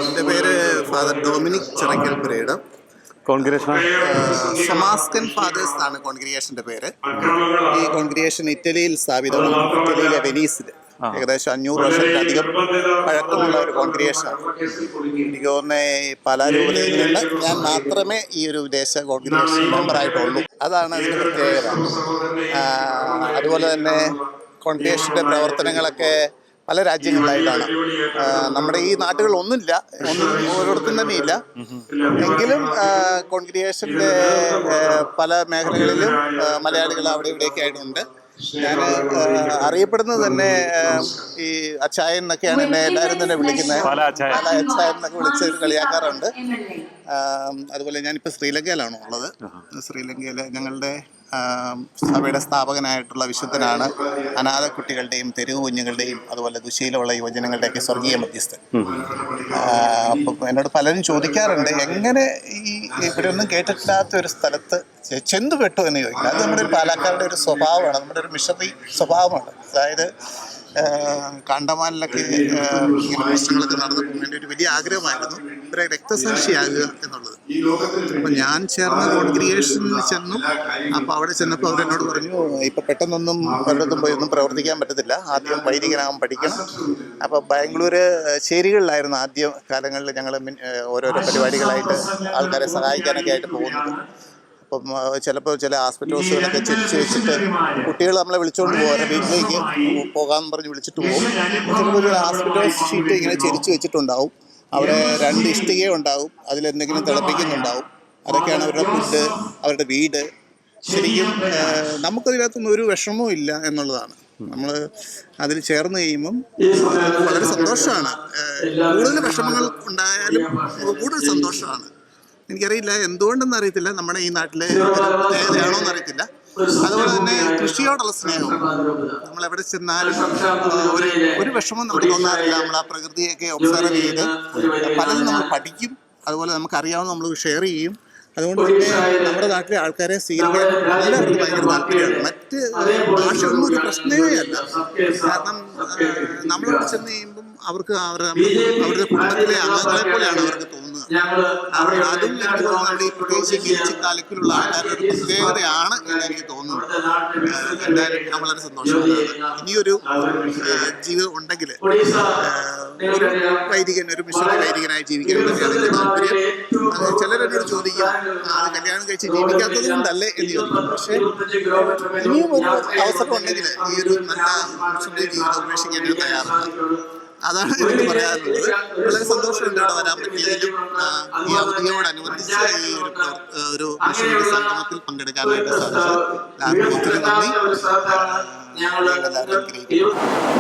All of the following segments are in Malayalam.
എൻ്റെ പേര് ഫാദർ ഡൊമിനിക് ചിറക്കൽപുരയുടെ. കോൺഗ്രിഗേഷൻ ഷമാസ്കൻ ഫാദേഴ്സ് ആണ് കോൺഗ്രിഗേഷൻ്റെ പേര്. ഈ കോൺഗ്രിഗേഷൻ ഇറ്റലിയിൽ സ്ഥാപിതമാണ്, ഇറ്റലിയിലെ വെനീസിൽ. ഏകദേശം 500 വർഷത്തിലധികം പഴക്കമുള്ള ഒരു കോൺഗ്രിഗേഷനാണ്. എനിക്ക് തോന്നുന്നത് പല രൂപതയിൽ നിന്ന് ഞാൻ മാത്രമേ ഈ ഒരു വിദേശ കോൺഗ്രിഗേഷൻ മെമ്പറായിട്ടുള്ളൂ. അതാണ് അതിൻ്റെ പ്രത്യേകത. അതുപോലെ തന്നെ കോൺഗ്രിഗേഷൻ്റെ പ്രവർത്തനങ്ങളൊക്കെ പല രാജ്യങ്ങളിലായിട്ടാണ്. നമ്മുടെ ഈ നാട്ടുകളിലൊന്നുമില്ല, ഓരോരുത്തരും തന്നെ ഇല്ല. എങ്കിലും കോൺഗ്രിഗേഷൻ്റെ പല മേഖലകളിലും മലയാളികൾ അവിടെ ഇവിടെയൊക്കെ ആയിട്ടുണ്ട്. ഞാൻ അറിയപ്പെടുന്നത് തന്നെ ഈ അച്ചായൻ എന്നൊക്കെയാണ് എന്നെ എല്ലാവരും തന്നെ വിളിക്കുന്നത്. പല അച്ചായൻ എന്നൊക്കെ വിളിച്ച് കളിയാക്കാറുണ്ട്. അതുപോലെ ഞാനിപ്പോൾ ശ്രീലങ്കയിലാണ് ഉള്ളത്. ശ്രീലങ്കയിൽ ഞങ്ങളുടെ സഭയുടെ സ്ഥാപകനായിട്ടുള്ള വിശുദ്ധനാണ് അനാഥ കുട്ടികളുടെയും തെരുവ് കുഞ്ഞുങ്ങളുടെയും അതുപോലെ ദുശീലമുള്ള യുവജനങ്ങളുടെയൊക്കെ സ്വർഗീയ മധ്യസ്ഥൻ. അപ്പം എന്നോട് പലരും ചോദിക്കാറുണ്ട്, എങ്ങനെ ഈ ഇവിടെ ഒന്നും കേട്ടിട്ടില്ലാത്ത ഒരു സ്ഥലത്ത് ചെന്തുപെട്ടു എന്ന് ചോദിക്കുന്നത്. അത് നമ്മുടെ ഒരു പാലക്കാരുടെ ഒരു സ്വഭാവമാണ്, നമ്മുടെ ഒരു മിഷണറി സ്വഭാവമാണ്. അതായത് കണ്ടമാനിലൊക്കെ ഇങ്ങനെ പ്രശ്നങ്ങളൊക്കെ നടന്നപ്പോൾ എൻ്റെ ഒരു വലിയ ആഗ്രഹമായിരുന്നു ഇവരെ രക്തസാക്ഷിയാകുക എന്നുള്ളത്. അപ്പം ഞാൻ ചേർന്ന കോൺഗ്രിഗേഷനിൽ ചെന്നു. അപ്പോൾ അവിടെ ചെന്നപ്പോൾ അവരെന്നോട് പറഞ്ഞു, ഇപ്പം പെട്ടെന്നൊന്നും പലയിടത്തും പോയി ഒന്നും പ്രവർത്തിക്കാൻ പറ്റത്തില്ല, ആദ്യം വൈദികനാകാൻ പഠിക്കണം. അപ്പോൾ ബാംഗ്ലൂർ ചേരികളിലായിരുന്നു ആദ്യ കാലങ്ങളിൽ ഞങ്ങൾ ഓരോരോ പരിപാടികളായിട്ട് ആൾക്കാരെ സഹായിക്കാനൊക്കെ ആയിട്ട് പോകുന്നത്. അപ്പം ചിലപ്പോൾ ചില ഹോസ്പിറ്റൽസുകളൊക്കെ ചെരിച്ച് വെച്ചിട്ട് കുട്ടികൾ നമ്മളെ വിളിച്ചുകൊണ്ട് പോകും, അവരുടെ വീട്ടിലേക്ക് പോകാമെന്ന് പറഞ്ഞ് വിളിച്ചിട്ട് പോകും. ചിലപ്പോൾ ഒരു ഹോസ്പിറ്റൽ ഷീറ്റ് ഇങ്ങനെ ചെരിച്ച് വെച്ചിട്ടുണ്ടാവും, അവിടെ 2 ഇഷ്ടികയും ഉണ്ടാവും, അതിലെന്തെങ്കിലും തിളപ്പിക്കുന്നുണ്ടാവും. അതൊക്കെയാണ് അവരുടെ ഫുഡ്, അവരുടെ വീട്. ശരിക്കും നമുക്കതിനകത്തൊന്നും ഒരു വിഷമവും ഇല്ല എന്നുള്ളതാണ്. നമ്മൾ അതിൽ ചേർന്ന് കഴിയുമ്പം വളരെ സന്തോഷമാണ്. കൂടുതൽ വിഷമങ്ങൾ ഉണ്ടായാലും കൂടുതൽ സന്തോഷമാണ്. എനിക്കറിയില്ല എന്തുകൊണ്ടെന്ന് അറിയത്തില്ല, നമ്മുടെ ഈ നാട്ടിലെ പ്രത്യേകതയാണോ എന്നറിയത്തില്ല. അതുപോലെ തന്നെ കൃഷിയോടുള്ള സ്നേഹം, നമ്മളെവിടെ ചെന്നാലും ഒരു വിഷമവും നമുക്ക് തോന്നാറില്ല. നമ്മൾ ആ പ്രകൃതിയൊക്കെ ഒബ്സർവ് ചെയ്ത് പലതും നമ്മൾ പഠിക്കും, അതുപോലെ നമുക്കറിയാവുന്ന നമ്മൾ ഷെയർ ചെയ്യും. അതുകൊണ്ട് തന്നെ നമ്മുടെ നാട്ടിലെ ആൾക്കാരെ സ്വീകരിക്കാൻ എല്ലാവർക്കും ഭയങ്കര താല്പര്യമാണ്. മറ്റ് ഭാഷയൊന്നും ഒരു പ്രശ്നമേ അല്ല. കാരണം നമ്മളവിടെ ചെന്ന് കഴിയുമ്പം അവർക്ക് അവരുടെ കുടുംബത്തിലെ അംഗങ്ങളെ പോലെയാണ് അവർക്ക് തോന്നുന്നത്. അതും എനിക്ക് തോന്നുന്നു നമ്മുടെ ഈ പ്രത്യേകിച്ച് ഗിരിച്ച് താലൂക്കിലുള്ള ആൾക്കാരുടെ ഒരു പ്രത്യേകതയാണ് എന്ന് എനിക്ക് തോന്നുന്നു. എന്തായാലും ഞാൻ വളരെ സന്തോഷമാണ്. ഇനിയൊരു ജീവിതം ഉണ്ടെങ്കിൽ ഒരു വൈദികൻ, ഒരു മിഷണറി വൈദികനായി ജീവിക്കാൻ തന്നെയാണ് എനിക്ക് താല്പര്യം. ചിലരെന്നോട് ചോദിക്കും, അത് കല്യാണം കഴിച്ച് ജീവിക്കാത്തത് കൊണ്ടല്ലേ എന്ന് ചോദിക്കും. പക്ഷേ ഇനിയും ഒരു അവസരം ഉണ്ടെങ്കിൽ ഈ ഒരു നല്ല മിഷണറി ജീവിതം ഉപേക്ഷിക്കാൻ ഞാൻ തയ്യാറാണ്. അതാണ് എനിക്ക് പറയാനുള്ളത്. വളരെ സന്തോഷമുണ്ട് ഇവിടെ വരാൻ പറ്റിയതിലും ഈ അവധിയോടനുബന്ധിച്ച് ഈ ഒരു മിഷണറി സംഗമത്തിൽ പങ്കെടുക്കാനായിട്ട് സാധിച്ചു. എല്ലാവർക്കും ഒത്തിരി നന്ദി.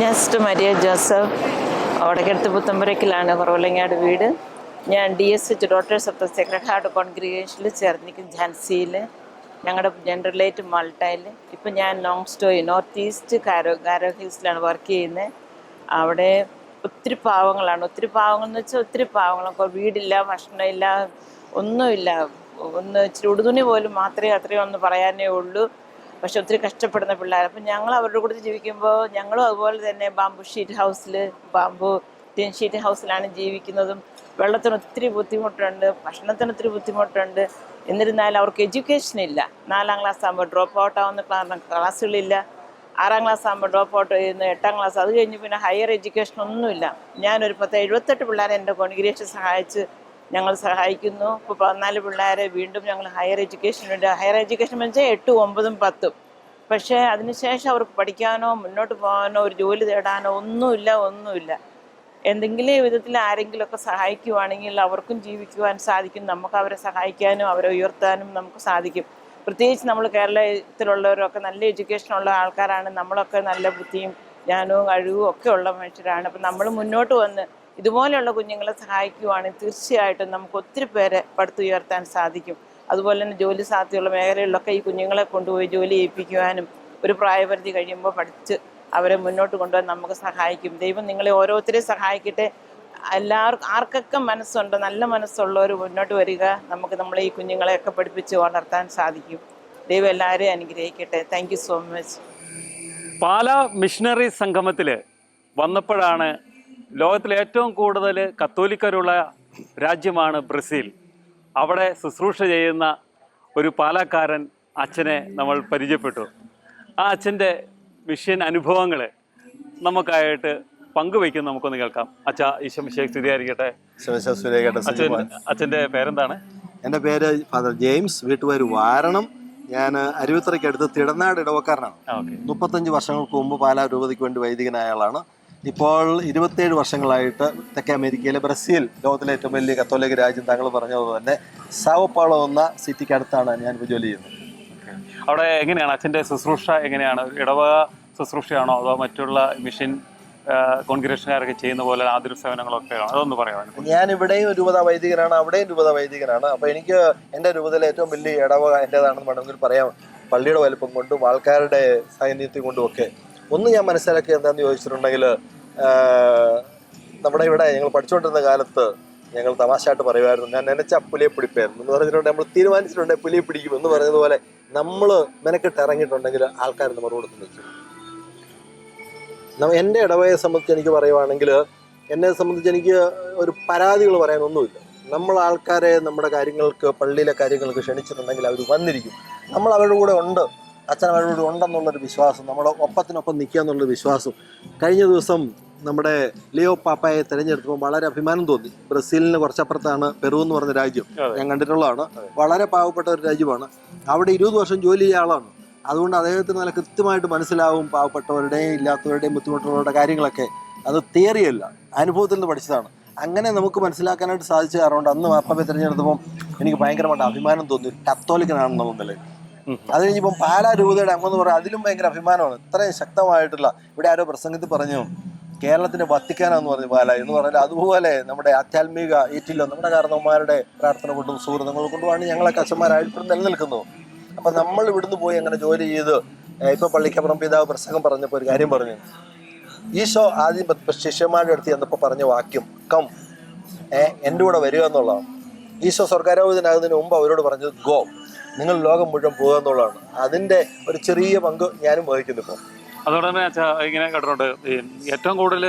നെക്സ്റ്റ് മരിയ ജോസഫ്, വടക്കെടുത്ത് പുത്തമ്പുരയ്ക്കിലാണ് കുറവലങ്ങാട് വീട്. ഞാൻ DSH daughters of the sacred heart കോൺഗ്രിഗേഷനിൽ ചേർന്നിരിക്കും, ഝാൻസിയിൽ. ഞങ്ങളുടെ ജനറലേറ്റ് മാൾട്ടയിൽ. ഇപ്പം ഞാൻ നോർത്ത് ഈസ്റ്റ് ഗാരോ ഹിൽസിലാണ് വർക്ക് ചെയ്യുന്നത്. അവിടെ ഒത്തിരി പാവങ്ങളാണ്. ഒത്തിരി പാവങ്ങളെന്ന് വെച്ചാൽ ഒത്തിരി പാവങ്ങൾ. വീടില്ല, ഭക്ഷണമില്ല, ഒന്നുമില്ല. ഇച്ചിരി ഉടുതുണി പോലും മാത്രമേ അത്രയും ഒന്ന് പറയാനേ ഉള്ളൂ. പക്ഷെ ഒത്തിരി കഷ്ടപ്പെടുന്ന പിള്ളേർ. അപ്പം ഞങ്ങൾ അവരുടെ കൂടെ ജീവിക്കുമ്പോൾ ഞങ്ങളും അതുപോലെ തന്നെ ബാംബു ടിൻ ഷീറ്റ് ഹൗസിലാണ് ജീവിക്കുന്നതും. വെള്ളത്തിന് ഒത്തിരി ബുദ്ധിമുട്ടുണ്ട്, ഭക്ഷണത്തിന് ഒത്തിരി ബുദ്ധിമുട്ടുണ്ട്. എന്നിരുന്നാലും അവർക്ക് എഡ്യൂക്കേഷൻ ഇല്ല. 4ാം ക്ലാസ് ആകുമ്പോൾ ഡ്രോപ്പ് ഔട്ട് ആവുന്ന ക്ലാസ്സുകളില്ല. 6ാം ക്ലാസ് ആകുമ്പോൾ ഡ്രോപ്പ് ഔട്ട് ചെയ്യുന്നു. 8ാം ക്ലാസ്, അത് കഴിഞ്ഞ് പിന്നെ ഹയർ എഡ്യൂക്കേഷൻ ഒന്നുമില്ല. ഞാനൊരു 78 പിള്ളേരെ എൻ്റെ കോൺഗ്രിഗേഷൻ ഞങ്ങൾ സഹായിക്കുന്നു. ഇപ്പോൾ 14 പിള്ളേരെ വീണ്ടും ഞങ്ങൾ ഹയർ എഡ്യൂക്കേഷനുണ്ട്. ഹയർ എഡ്യൂക്കേഷൻ വെച്ചാൽ 8, 9, 10. പക്ഷേ അതിനുശേഷം അവർക്ക് പഠിക്കാനോ മുന്നോട്ട് പോകാനോ ഒരു ജോലി തേടാനോ ഒന്നുമില്ല. എന്തെങ്കിലും വിധത്തിൽ ആരെങ്കിലുമൊക്കെ സഹായിക്കുവാണെങ്കിൽ അവർക്കും ജീവിക്കുവാൻ സാധിക്കും. നമുക്ക് അവരെ സഹായിക്കാനും അവരെ ഉയർത്താനും നമുക്ക് സാധിക്കും. പ്രത്യേകിച്ച് നമ്മൾ കേരളത്തിലുള്ളവരൊക്കെ നല്ല എഡ്യൂക്കേഷനുള്ള ആൾക്കാരാണ്. നമ്മളൊക്കെ നല്ല ബുദ്ധിയും ജ്ഞാനവും കഴിവും ഒക്കെ ഉള്ള മനുഷ്യരാണ്. അപ്പം നമ്മൾ മുന്നോട്ട് വന്ന് ഇതുപോലെയുള്ള കുഞ്ഞുങ്ങളെ സഹായിക്കുവാണെങ്കിൽ തീർച്ചയായിട്ടും നമുക്ക് ഒത്തിരി പേരെ പടുത്തുയർത്താൻ സാധിക്കും. അതുപോലെ തന്നെ ജോലി സാധ്യതയുള്ള മേഖലകളിലൊക്കെ ഈ കുഞ്ഞുങ്ങളെ കൊണ്ടുപോയി ജോലി ചെയ്യിപ്പിക്കുവാനും ഒരു പ്രായപരിധി കഴിയുമ്പോൾ പഠിച്ച് അവരെ മുന്നോട്ട് കൊണ്ടുപോകാൻ നമുക്ക് സഹായിക്കും. ദൈവം നിങ്ങളെ ഓരോരുത്തരെയും സഹായിക്കട്ടെ. എല്ലാവർക്കും ആർക്കൊക്കെ മനസ്സുണ്ടോ, നല്ല മനസ്സുള്ളവർ മുന്നോട്ട് വരിക. നമുക്ക് നമ്മളെ ഈ കുഞ്ഞുങ്ങളെയൊക്കെ പഠിപ്പിച്ച് വളർത്താൻ സാധിക്കും. ദൈവം എല്ലാവരെയും അനുഗ്രഹിക്കട്ടെ. Thank you so much. Pala missionary സംഗമത്തിൽ വന്നപ്പോഴാണ് ലോകത്തിലെ ഏറ്റവും കൂടുതൽ കത്തോലിക്കരുള്ള രാജ്യമാണ് ബ്രസീൽ. അവിടെ ശുശ്രൂഷ ചെയ്യുന്ന ഒരു പാലക്കാരൻ അച്ഛനെ നമ്മൾ പരിചയപ്പെട്ടു. ആ അച്ഛൻ്റെ മിഷൻ അനുഭവങ്ങൾ നമുക്കായിട്ട് പങ്കുവയ്ക്കും. നമുക്കൊന്ന് കേൾക്കാം. അച്ഛാ, ഈശോ മിശിഹായ്ക്ക് സ്തുതിയായിരിക്കട്ടെ. അച്ഛൻ്റെ പേരെന്താണ്? എൻ്റെ പേര് ഫാദർ ജെയിംസ്, വീട്ടുപേര് വാരണം. ഞാൻ അരുവിത്തറയ്ക്ക് അടുത്ത് തിടനാട് ഇടവക്കാരനാണ്. 35 വർഷങ്ങൾക്ക് മുമ്പ് പാലാ രൂപതയ്ക്ക് വേണ്ടി വൈദികനായ ആളാണ്. ഇപ്പോൾ 27 വർഷങ്ങളായിട്ട് തെക്കേ അമേരിക്കയിലെ ബ്രസീൽ, ലോകത്തിലെ ഏറ്റവും വലിയ കത്തോലിക്ക രാജ്യം, താങ്കൾ പറഞ്ഞതുപോലെ തന്നെ സാവോ പോളോ എന്ന സിറ്റിക്ക് അടുത്താണ് ഞാൻ ഇപ്പോൾ ജോലി ചെയ്യുന്നത്. അവിടെ എങ്ങനെയാണ് അച്ഛൻ്റെ ശുശ്രൂഷ? എങ്ങനെയാണ്? ഇടവക ശുശ്രൂഷയാണോ അതോ മറ്റുള്ള മിഷൻ കോൺഗ്രിഗേഷനുകാരൊക്കെ ചെയ്യുന്ന പോലെ ആതുര സേവനങ്ങളൊക്കെ ആണോ? അതൊന്ന് പറയാം. ഞാൻ ഇവിടെയും രൂപത വൈദികനാണ്, അവിടെയും രൂപത വൈദികനാണ്. അപ്പോൾ എനിക്ക് എൻ്റെ രൂപതയിലെ ഏറ്റവും വലിയ ഇടവക എൻ്റേതാണെന്ന് വേണമെങ്കിൽ പറയാം. പള്ളിയുടെ വലുപ്പം കൊണ്ടും ആൾക്കാരുടെ സാന്നിധ്യം കൊണ്ടും ഒക്കെ ഒന്ന് ഞാൻ മനസ്സിലാക്കി എന്താണെന്ന് ചോദിച്ചിട്ടുണ്ടെങ്കിൽ, നമ്മുടെ ഇവിടെ ഞങ്ങൾ പഠിച്ചുകൊണ്ടിരുന്ന കാലത്ത് ഞങ്ങൾ തമാശയായിട്ട് പറയുമായിരുന്നു, ഞാൻ നനച്ച പുലിയെ പിടിപ്പായിരുന്നു എന്ന് പറഞ്ഞിട്ടുണ്ട്. നമ്മൾ തീരുമാനിച്ചിട്ടുണ്ടെങ്കിൽ പുലിയെ പിടിക്കും എന്ന് പറഞ്ഞതുപോലെ നമ്മൾ മെനക്കെട്ട് ഇറങ്ങിയിട്ടുണ്ടെങ്കിൽ ആൾക്കാർ നമ്മുടെ കൊടുത്ത് നിൽക്കും. എൻ്റെ ഇടവകയെ സംബന്ധിച്ച് എനിക്ക് പറയുവാണെങ്കിൽ, എന്നെ സംബന്ധിച്ച് എനിക്ക് ഒരു പരാതികൾ പറയാനൊന്നുമില്ല. നമ്മൾ ആൾക്കാരെ നമ്മുടെ കാര്യങ്ങൾക്ക്, പള്ളിയിലെ കാര്യങ്ങൾക്ക് ക്ഷണിച്ചിട്ടുണ്ടെങ്കിൽ അവർ വന്നിരിക്കും. നമ്മൾ അവരുടെ കൂടെ ഉണ്ട്, അച്ഛൻ അവരുടെ കൂടെ ഉണ്ടെന്നുള്ളൊരു വിശ്വാസം, നമ്മുടെ ഒപ്പത്തിനൊപ്പം നിൽക്കുക എന്നുള്ളൊരു വിശ്വാസം. കഴിഞ്ഞ ദിവസം നമ്മുടെ ലിയോ പാപ്പായെ തിരഞ്ഞെടുത്തപ്പോൾ വളരെ അഭിമാനം തോന്നി. ബ്രസീലിന് കുറച്ചപ്പുറത്താണ് പെറു എന്ന് പറഞ്ഞ രാജ്യം, ഞാൻ കണ്ടിട്ടുള്ളതാണ്. വളരെ പാവപ്പെട്ട ഒരു രാജ്യമാണ്. അവിടെ 20 വർഷം ജോലി ചെയ്ത ആളാണ്. അതുകൊണ്ട് അദ്ദേഹത്തിന് നല്ല കൃത്യമായിട്ട് മനസ്സിലാവും പാവപ്പെട്ടവരുടെയും ഇല്ലാത്തവരുടെയും ബുദ്ധിമുട്ടുള്ളവരുടെ കാര്യങ്ങളൊക്കെ. അത് തിയറിയല്ല, അനുഭവത്തിൽ നിന്ന് പഠിച്ചതാണ്. അങ്ങനെ നമുക്ക് മനസ്സിലാക്കാനായിട്ട് സാധിച്ചു. കാരണം അന്ന് പാപ്പായെ തിരഞ്ഞെടുത്തപ്പോൾ എനിക്ക് ഭയങ്കരമായിട്ട് അഭിമാനം തോന്നി, ഒരു കത്തോലിക്കനാണെന്നുള്ള നിലയിൽ. അത് കഴിഞ്ഞിപ്പം പാലാ രൂപതയുടെ അംഗം എന്ന് പറയാൻ അതിലും ഭയങ്കര അഭിമാനമാണ്. ഇത്രയും ശക്തമായിട്ടുള്ള, ഇവിടെ ആരോ പ്രസംഗത്തിൽ പറഞ്ഞു കേരളത്തിന്റെ വത്തിക്കാനാന്ന് പറഞ്ഞു പാലാ എന്ന് പറഞ്ഞാൽ, അതുപോലെ നമ്മുടെ ആധ്യാത്മിക ഈറ്റിലോ നമ്മുടെ കാരണവന്മാരുടെ പ്രാർത്ഥന കൊണ്ടും സുഹൃത്തുക്കൾ കൊണ്ടുമാണ് ഞങ്ങളൊക്കെ അച്ഛന്മാരായിട്ട് നിലനിൽക്കുന്നത്. അപ്പം നമ്മൾ ഇവിടുന്ന് പോയി അങ്ങനെ ജോലി ചെയ്ത്, ഇപ്പൊ പള്ളിക്കപ്പുറം പിതാവ് പ്രസംഗം പറഞ്ഞപ്പോൾ ഒരു കാര്യം പറഞ്ഞു. ഈശോ ആദ്യം ശിഷ്യന്മാരുടെ അടുത്ത് ചെന്നപ്പോൾ പറഞ്ഞ വാക്യം കം, എൻ്റെ കൂടെ വരിക എന്നുള്ളതാണ്. ഈശോ സ്വർഗാരോപിതനാകുന്നതിന് മുമ്പ് അവരോട് പറഞ്ഞത് ഗോ, നിങ്ങൾ ലോകം മുഴുവൻ പോകുക എന്നുള്ളതാണ്. അതിൻ്റെ ഒരു ചെറിയ പങ്ക് ഞാനും വഹിക്കുന്നു ഇപ്പോൾ. അതുകൊണ്ട് തന്നെ അച്ഛാ, ഇങ്ങനെ കേട്ടിട്ടുണ്ട്, ഏറ്റവും കൂടുതൽ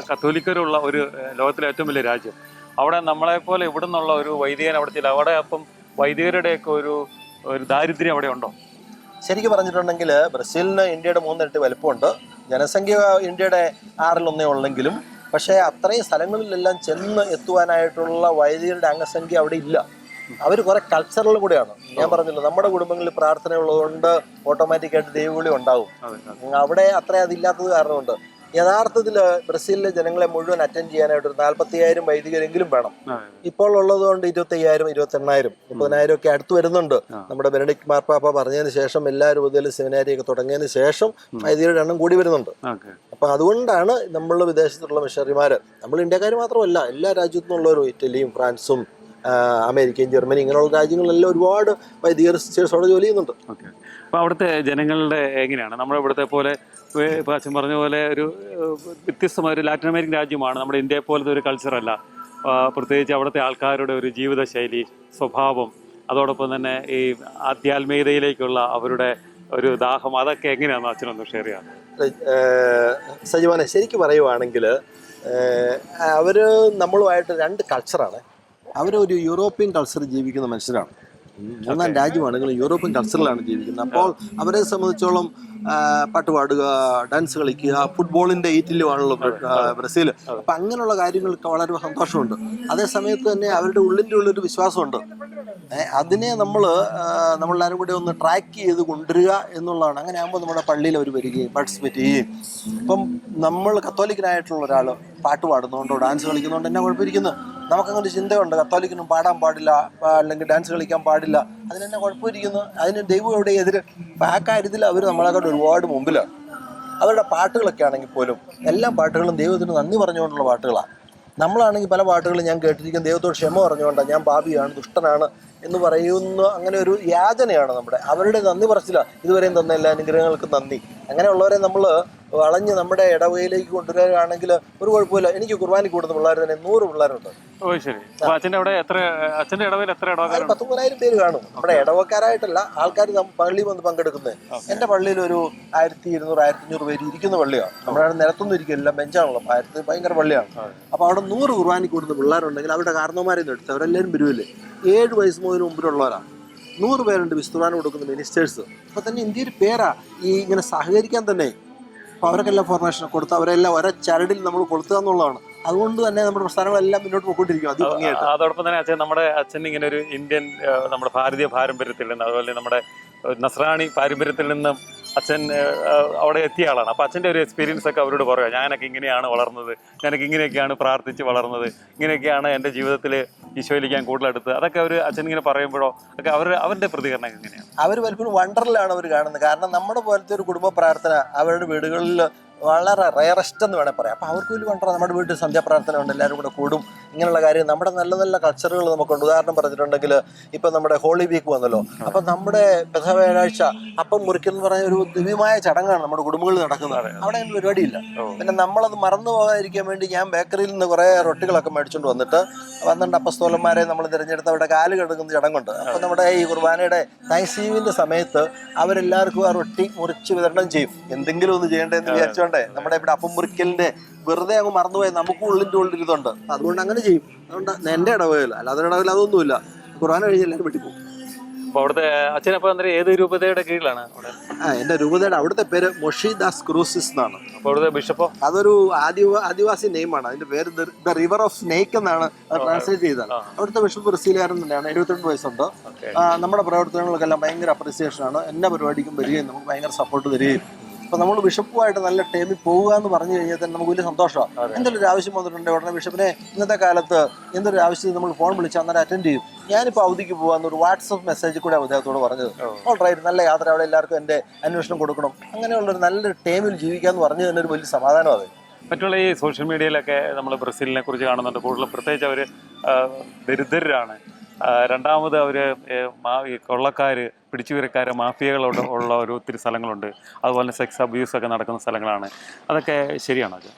കത്തോലിക്കരുള്ള ഒരു ലോകത്തിലെ ഏറ്റവും വലിയ രാജ്യം, അവിടെ നമ്മളെപ്പോലെ ഇവിടെ നിന്നുള്ള ഒരു വൈദികൻ അവിടെ ചില, അവിടെ അപ്പം വൈദികരുടെയൊക്കെ ഒരു ദാരിദ്ര്യം അവിടെ ഉണ്ടോ? ശരിക്കും പറഞ്ഞിട്ടുണ്ടെങ്കിൽ ബ്രസീലിന് ഇന്ത്യയുടെ 3 ഇരട്ടി വലുപ്പമുണ്ട്. ജനസംഖ്യ ഇന്ത്യയുടെ 6-1 ഉള്ളെങ്കിലും, പക്ഷേ അത്രയും സ്ഥലങ്ങളിലെല്ലാം ചെന്ന് എത്തുവാനായിട്ടുള്ള വൈദികരുടെ അംഗസംഖ്യ അവിടെ ഇല്ല. അവർ കുറെ കൾച്ചറൽ കൂടെയാണ്. ഞാൻ പറഞ്ഞല്ലോ, നമ്മുടെ കുടുംബങ്ങളിൽ പ്രാർത്ഥന ഉള്ളതുകൊണ്ട് ഓട്ടോമാറ്റിക്കായിട്ട് ദൈവവിളി ഉണ്ടാവും. അവിടെ അത്ര അതില്ലാത്തത് കാരണമുണ്ട്. യഥാർത്ഥത്തിൽ ബ്രസീലിലെ ജനങ്ങളെ മുഴുവൻ അറ്റൻഡ് ചെയ്യാനായിട്ട് ഒരു 45,000 വൈദികരെങ്കിലും വേണം. ഇപ്പോൾ ഉള്ളതുകൊണ്ട് 25,000, 28,000, 30,000 ഒക്കെ അടുത്ത് വരുന്നുണ്ട്. നമ്മുടെ ബെനഡിക്ട് മാർപ്പാപ്പ പറഞ്ഞതിന് ശേഷം എല്ലാ രൂപതയിലും സെമിനാരിയൊക്കെ തുടങ്ങിയതിന് ശേഷം വൈദികരുടെ എണ്ണം കൂടി വരുന്നുണ്ട്. അപ്പൊ അതുകൊണ്ടാണ് നമ്മൾ വിദേശത്തുള്ള മിഷണറിമാര്, നമ്മൾ ഇന്ത്യക്കാർ മാത്രമല്ല, എല്ലാ രാജ്യത്തു നിന്നുള്ളവരും, ഇറ്റലിയും ഫ്രാൻസും അമേരിക്കയും ജർമ്മനി ഇങ്ങനെയുള്ള രാജ്യങ്ങളിലെല്ലാം ഒരുപാട് വൈദികർ സിസ്റ്റേഴ്സോടെ ജോലി ചെയ്യുന്നുണ്ട്. ഓക്കെ. അപ്പോൾ അവിടുത്തെ ജനങ്ങളുടെ എങ്ങനെയാണ്? നമ്മുടെ ഇവിടുത്തെ പോലെ ഇപ്പോൾ അച്ഛൻ പറഞ്ഞ പോലെ ഒരു വ്യത്യസ്തമായ ഒരു ലാറ്റിൻ അമേരിക്കൻ രാജ്യമാണ്. നമ്മുടെ ഇന്ത്യയെ പോലത്തെ ഒരു കൾച്ചറല്ല. പ്രത്യേകിച്ച് അവിടുത്തെ ആൾക്കാരുടെ ഒരു ജീവിതശൈലി, സ്വഭാവം, അതോടൊപ്പം തന്നെ ഈ ആധ്യാത്മികതയിലേക്കുള്ള അവരുടെ ഒരു ദാഹം, അതൊക്കെ എങ്ങനെയാണെന്ന് അച്ഛനൊന്ന് ഷെയർ ചെയ്യാം. സജീവനെ ശരിക്കും പറയുവാണെങ്കിൽ അവർ നമ്മളുമായിട്ട് 2 കൾച്ചറാണ്. അവരൊരു യൂറോപ്യൻ കൾച്ചർ ജീവിക്കുന്ന മനുഷ്യരാണ്. 3-ാം രാജ്യമാണെങ്കിലും യൂറോപ്യൻ കൾച്ചറിലാണ് ജീവിക്കുന്നത്. അപ്പോൾ അവരെ സംബന്ധിച്ചോളം പാട്ട് പാടുക, ഡാൻസ് കളിക്കുക, ഫുട്ബോളിന്റെ ഈറ്റിലുമാണല്ലോ ബ്രസീൽ. അപ്പം അങ്ങനെയുള്ള കാര്യങ്ങൾക്ക് വളരെ സന്തോഷമുണ്ട്. അതേ സമയത്ത് തന്നെ അവരുടെ ഉള്ളിൻ്റെ വിശ്വാസമുണ്ട്. അതിനെ നമ്മളെല്ലാവരും കൂടി ഒന്ന് ട്രാക്ക് ചെയ്ത് കൊണ്ടുവരിക എന്നുള്ളതാണ്. അങ്ങനെ ആകുമ്പോൾ നമ്മുടെ പള്ളിയിൽ അവർ വരികയും പാർട്ടിസിപ്പേറ്റ് ചെയ്യുകയും. ഇപ്പം നമ്മൾ കത്തോലിക്കനായിട്ടുള്ള ഒരാൾ പാട്ട് പാടുന്നതുകൊണ്ടോ ഡാൻസ് കളിക്കുന്നതുകൊണ്ട് എന്നാ കുഴപ്പമിരിക്കുന്നത്? നമുക്കങ്ങനെ ചിന്തയുണ്ട്, കത്തോലിക്കനും പാടാൻ പാടില്ല, അല്ലെങ്കിൽ ഡാൻസ് കളിക്കാൻ പാടില്ല, അതിനെന്നെ കുഴപ്പമിരിക്കുന്നു? അതിന് ദൈവം എവിടെ എതിര്? അപ്പം ആ കാര്യത്തിൽ അവർ നമ്മളെക്കാട്ട് ഒരുപാട് മുമ്പിലാണ്. അവരുടെ പാട്ടുകളൊക്കെ ആണെങ്കിൽ പോലും എല്ലാ പാട്ടുകളും ദൈവത്തിന് നന്ദി പറഞ്ഞുകൊണ്ടുള്ള പാട്ടുകളാണ്. നമ്മളാണെങ്കിൽ പല പാട്ടുകളും ഞാൻ കേട്ടിരിക്കും ദൈവത്തോട് ക്ഷമ പറഞ്ഞുകൊണ്ടാണ്, ഞാൻ പാപിയാണ്, ദുഷ്ടനാണ് എന്ന് പറയുന്ന അങ്ങനെ ഒരു യാചനയാണ് നമ്മുടെ. അവരുടെ നന്ദി പറച്ചില്ല, ഇതുവരെയും തന്ന എല്ലാ അനുഗ്രഹങ്ങൾക്കും നന്ദി, അങ്ങനെയുള്ളവരെ നമ്മൾ വളഞ്ഞ് നമ്മുടെ ഇടവകയിലേക്ക് കൊണ്ടുവരികയാണെങ്കിൽ ഒരു കുഴപ്പമില്ല. എനിക്ക് കുർബാനയ്ക്ക് കൂടുന്ന പിള്ളേർ തന്നെ 100 പിള്ളേരുണ്ട്. ഓ ശരി. അപ്പൊ അച്ഛൻ്റെ അവിടെ അച്ഛൻ്റെ ഇടവയിൽ എത്ര ഇടവക്കാരുണ്ട്? 10,000 പേര് കാണും. നമ്മുടെ ഇടവക്കാരായിട്ടല്ല ആൾക്കാർ പള്ളിയിൽ വന്ന് പങ്കെടുക്കുന്നത്. എൻ്റെ പള്ളിയിൽ ഒരു 1200 1500 പേര് ഇരിക്കുന്ന പള്ളിയാണ്. നമ്മുടെ നിലത്തൊന്നും ഇരിക്കില്ല, ബെഞ്ചാണല്ലോ. ഭയങ്കര പള്ളിയാണ്. അപ്പൊ അവിടെ 100 കുർബാനയ്ക്ക് കൂടുന്ന പിള്ളേരുണ്ടെങ്കിൽ അവരുടെ കാരണവന്മാരെ എടുത്ത് അവരെല്ലാവരും വരുമല്ലേ. 7 വയസ്സ് മുതൽ മുമ്പിലുള്ളവരാണ്. 100 പേരുണ്ട് വിശുദ്ധ കുർബാന കൊടുക്കുന്ന മിനിസ്റ്റേഴ്സ്. അപ്പൊ തന്നെ ഇന്ത്യയിൽ പേരാ ഈ ഇങ്ങനെ സഹകരിക്കാൻ തന്നെ. അപ്പോൾ അവർക്കെല്ലാം ഫോർമേഷൻ കൊടുത്ത് അവരെല്ലാം ഒരേ ചരടിൽ നമ്മൾ കൊടുത്തുക എന്നുള്ളതാണ്. അതുകൊണ്ട് തന്നെ നമ്മുടെ പ്രസ്ഥാനങ്ങളെല്ലാം മുന്നോട്ട് പോയിക്കൊണ്ടിരിക്കും. അതോടൊപ്പം തന്നെ അച്ഛൻ നമ്മുടെ അച്ഛൻ ഇങ്ങനെ ഒരു ഇന്ത്യൻ നമ്മുടെ ഭാരതീയ പാരമ്പര്യത്തിൽ നിന്ന് അതുപോലെ നമ്മുടെ നസ്രാണി പാരമ്പര്യത്തിൽ നിന്നും അച്ഛൻ അവിടെ എത്തിയ ആളാണ്. അപ്പോൾ അച്ഛൻ്റെ ഒരു എക്സ്പീരിയൻസ് ഒക്കെ അവരോട് പറയുക. ഞാനൊക്കെ ഇങ്ങനെയാണ് വളർന്നത്, ഞാനൊക്കെ ഇങ്ങനെയൊക്കെയാണ് പ്രാർത്ഥിച്ച് വളർന്നത്, ഇങ്ങനെയൊക്കെയാണ് എൻ്റെ ജീവിതത്തിൽ ഈശോയിലേക്ക് ഞാൻ കൂടുതലെടുത്തത്. അതൊക്കെ അവർ അച്ഛൻ ഇങ്ങനെ പറയുമ്പോഴോ ഒക്കെ അവരുടെ പ്രതികരണം എങ്ങനെയാണ്? അവർ പലപ്പോഴും വണ്ടറിലാണ് അവർ കാണുന്നത്. കാരണം നമ്മുടെ പോലത്തെ ഒരു കുടുംബ പ്രാർത്ഥന അവരുടെ വീടുകളിൽ വളരെ റയറസ്റ്റ് എന്ന് വേണേൽ പറയാം. അപ്പോൾ അവർക്ക് വലിയ വണ്ടറ. നമ്മുടെ വീട്ടിൽ സന്ധ്യാപ്രാർത്ഥന ഉണ്ട്, എല്ലാവരും കൂടെ കൂടും. ഇങ്ങനെയുള്ള കാര്യം നമ്മുടെ നല്ല നല്ല കൾച്ചറുകൾ നമുക്കുണ്ട്. ഉദാഹരണം പറഞ്ഞിട്ടുണ്ടെങ്കിൽ ഇപ്പം നമ്മുടെ ഹോളി വീക്ക് വന്നല്ലോ. അപ്പം നമ്മുടെ പെസഹ വ്യാഴാഴ്ച അപ്പം മുറിക്കൽ എന്ന് പറഞ്ഞ ഒരു ദിവ്യമായ ചടങ്ങാണ് നമ്മുടെ കുടുംബങ്ങളിൽ നടക്കുന്നത്. അവിടെ അങ്ങനെ പരിപാടിയില്ല. പിന്നെ നമ്മളത് മറന്നു പോകാതിരിക്കാൻ വേണ്ടി ഞാൻ ബേക്കറിയിൽ നിന്ന് കുറേ റൊട്ടികളൊക്കെ മേടിച്ചുകൊണ്ട് വന്നിട്ട് 12 അപ്പസ്തോലന്മാരെ നമ്മൾ തിരഞ്ഞെടുത്ത് അവിടെ കാല് കെടുക്കുന്ന ചടങ്ങുണ്ട്. അപ്പം നമ്മുടെ ഈ കുർബാനയുടെ താങ്ക്സ്ഗിവിങ്ങിന്റെ സമയത്ത് അവരെല്ലാവർക്കും ആ റൊട്ടി മുറിച്ച് വിതരണം ചെയ്യും. എന്തെങ്കിലും ഒന്ന് ചെയ്യേണ്ടതെന്ന് വിചാരിച്ചോണ്ടേ നമ്മുടെ ഇവിടെ അപ്പം മുറിക്കലിന്റെ വെറുതെ അങ്ങ് മറന്നുപോയി നമുക്ക് ഉള്ളിൻ്റെ ഇതുണ്ട്. അതുകൊണ്ട് അങ്ങനെ ചെയ്യും. അതുകൊണ്ട് എൻ്റെ ഇടവകയില്ല, അല്ലാതെ ഇടവകയിൽ അതൊന്നുമില്ല. കുർബാന കഴിഞ്ഞ് എല്ലാവരും വെട്ടിപ്പോകും. അപ്പോൾ അവിടുത്തെ അച്ഛനപ്പോൾ അന്നേരം ഏത് രൂപതയുടെ കീഴിലാണ് അവിടെ? എൻ്റെ രൂപതയുടെ അവിടുത്തെ പേര് മൊഷിദാസ് ക്രൂസിസ് എന്നാണ്. അപ്പോൾ അവിടുത്തെ ബിഷപ്പോ? അതൊരു ആദിവാസി നെയിമാണ്. അതിന്റെ പേര് ദ റിവർ ഓഫ് സ്നേക്ക് എന്നാണ് ട്രാൻസ്ലേറ്റ് ചെയ്തത്. അവിടുത്തെ ബിഷപ്പ് ബ്രസീലുകാരൻ തന്നെയാണ്. 72 വയസ്സുണ്ട്. നമ്മുടെ പ്രവർത്തനങ്ങൾക്കെല്ലാം ഭയങ്കര അപ്രിസിയേഷനാണ്. എല്ലാ പരിപാടിക്കും വരികയും നമുക്ക് ഭയങ്കര സപ്പോർട്ട് തരികയും. അപ്പോൾ നമ്മൾ ബിഷപ്പുമായിട്ട് നല്ല ടൈമിൽ പോകുക എന്ന് പറഞ്ഞു കഴിഞ്ഞാൽ തന്നെ നമുക്ക് വലിയ സന്തോഷമാണ്. എന്തെങ്കിലും ഒരു ആവശ്യം വന്നിട്ടുണ്ട് ഉടനെ ബിഷപ്പിനെ ഇന്നത്തെ കാലത്ത് എന്തൊരു ആവശ്യത്തിന് നമ്മൾ ഫോൺ വിളിച്ചാൽ അന്നേരം അറ്റൻഡ് ചെയ്യും. ഞാനിപ്പോൾ അവധിക്ക് പോകാമെന്നൊരു വാട്സപ്പ് മെസ്സേജിൽ കൂടെ അദ്ദേഹത്തോട് പറഞ്ഞത്. ഓൾറൈറ്റ്, നല്ല യാത്ര, അവിടെ എല്ലാവർക്കും എൻ്റെ അന്വേഷണം കൊടുക്കണം. അങ്ങനെയുള്ളൊരു നല്ലൊരു ടൈമിൽ ജീവിക്കാമെന്ന് പറഞ്ഞു തന്നെ ഒരു വലിയ സമാധാനമാണ്. മറ്റുള്ള ഈ സോഷ്യൽ മീഡിയയിലൊക്കെ നമ്മൾ ബ്രസീലിനെ കുറിച്ച് കാണുന്നുണ്ട്. കൂടുതലും പ്രത്യേകിച്ച് അവർ ദരിദ്രരാണ്. രണ്ടാമത് അവർ കൊള്ളക്കാർ, പിടിച്ചുവിരക്കാർ, മാഫിയകളോട് ഉള്ള ഒരു ഒത്തിരി സ്ഥലങ്ങളുണ്ട്. അതുപോലെ സെക്സ് അബ്യൂസ് ഒക്കെ നടക്കുന്ന സ്ഥലങ്ങളാണ്. അതൊക്കെ ശരിയാണോ? അത്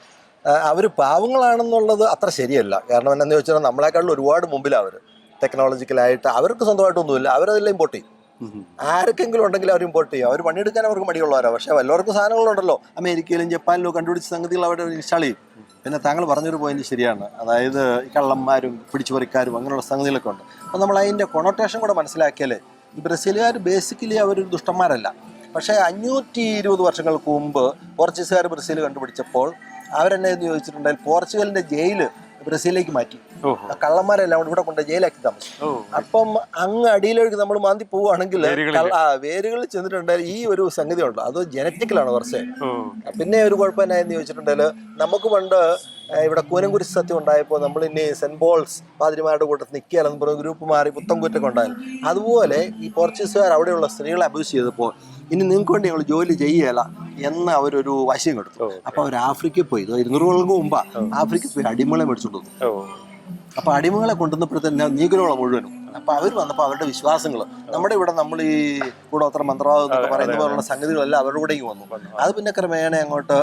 അവർ പാവങ്ങളാണെന്നുള്ളത് അത്ര ശരിയല്ല. കാരണം എന്താണെന്ന് ചോദിച്ചാൽ നമ്മളെക്കാളും ഒരുപാട് മുമ്പിലാണ് അവർ ടെക്നോളജിക്കലായിട്ട്. അവർക്ക് സ്വന്തമായിട്ടൊന്നുമില്ല, അവരതെല്ലാം ഇമ്പോർട്ട് ചെയ്യും. ആർക്കെങ്കിലും ഉണ്ടെങ്കിൽ അവർ ഇമ്പോർട്ട് ചെയ്യും. അവർ പണിയെടുക്കാൻ അവർക്ക് മടിയുള്ളവരാണ്. പക്ഷേ വല്ലവർക്കും സാധനങ്ങളുണ്ടല്ലോ, അമേരിക്കയിലും ജപ്പാനിലും കണ്ടുപിടിച്ച സംഗതികൾ അവിടെ ഇൻസ്റ്റാൾ ചെയ്യും. പിന്നെ താങ്കൾ പറഞ്ഞൊരു പോയിന്റ് ശരിയാണ്. അതായത് കള്ളന്മാരും പിടിച്ചുപറിക്കാരും അങ്ങനെയുള്ള സംഗതികളൊക്കെ ഉണ്ട്. അപ്പോൾ നമ്മൾ അതിൻ്റെ കൊണോട്ടേഷൻ കൂടെ മനസ്സിലാക്കിയാലേ ഈ ബ്രസീലുകാർ ബേസിക്കലി അവരൊരു ദുഷ്ടന്മാരല്ല. പക്ഷേ 520 വർഷങ്ങൾക്ക് മുമ്പ് പോർച്ചുഗീസുകാർ ബ്രസീൽ കണ്ടുപിടിച്ചപ്പോൾ അവരെന്നെ എന്ന് ചോദിച്ചിട്ടുണ്ടെങ്കിൽ പോർച്ചുഗലിൻ്റെ ജയിൽ ബ്രസീലിലേക്ക് മാറ്റി. കള്ളന്മാരെല്ലാം ഇവിടെ കൊണ്ട് ജയിലാക്കി താമസിച്ചു. അപ്പം അങ്ങ് അടിയിലേക്ക് നമ്മൾ മാന്തി പോവുകയാണെങ്കിൽ വേരുകളിൽ ചെന്നിട്ടുണ്ടെങ്കിൽ ഈ ഒരു സംഗതി ഉണ്ട്. അത് ജനറ്റിക്കലാണ് കുറച്ച്. പിന്നെ ഒരു കുഴപ്പം എന്നായെന്ന് ചോദിച്ചിട്ടുണ്ടെങ്കിൽ നമുക്ക് പണ്ട് ഇവിടെ കൂനംകുരിശ് സത്യം ഉണ്ടായപ്പോൾ നമ്മൾ ഇനി സെന്റ് പോൾസ് പാതിരിമാരുടെ കൂട്ടത്തിൽ നിൽക്കുകയാലെന്ന് പറഞ്ഞ ഗ്രൂപ്പ് മാറി പുത്തൻകുറ്റൊക്കെ ഉണ്ടായാലും അതുപോലെ ഈ പോർച്ചുഗീസുകാർ അവിടെയുള്ള സ്ത്രീകളെ അബ്യൂസ് ചെയ്തപ്പോൾ ഇനി നിങ്ങൾക്ക് വേണ്ടി ഞങ്ങൾ ജോലി ചെയ്യല എന്ന് അവരൊരു വശം കൊടുത്തു. അപ്പോൾ അവർ ആഫ്രിക്കയിൽ പോയി. 200 കൊല്ലങ്ങൾക്ക് മുമ്പാ ആഫ്രിക്കയിൽ പോയി അടിമകളെ മേടിച്ചോണ്ട് വന്നു. അപ്പോൾ അടിമകളെ കൊണ്ടുവന്നപ്പോഴത്തന്നെ നീഗ്രോളെ മുഴുവനും. അപ്പോൾ അവർ വന്നപ്പോൾ അവരുടെ വിശ്വാസങ്ങൾ നമ്മുടെ ഇവിടെ നമ്മൾ ഈ കൂടോത്ര മന്ത്രവാദം എന്നൊക്കെ പറയുന്ന പോലുള്ള സംഗതികളെല്ലാം അവരുടെ കൂടേക്ക് വന്നു. അത് പിന്നെ ക്രമേണ അങ്ങോട്ട്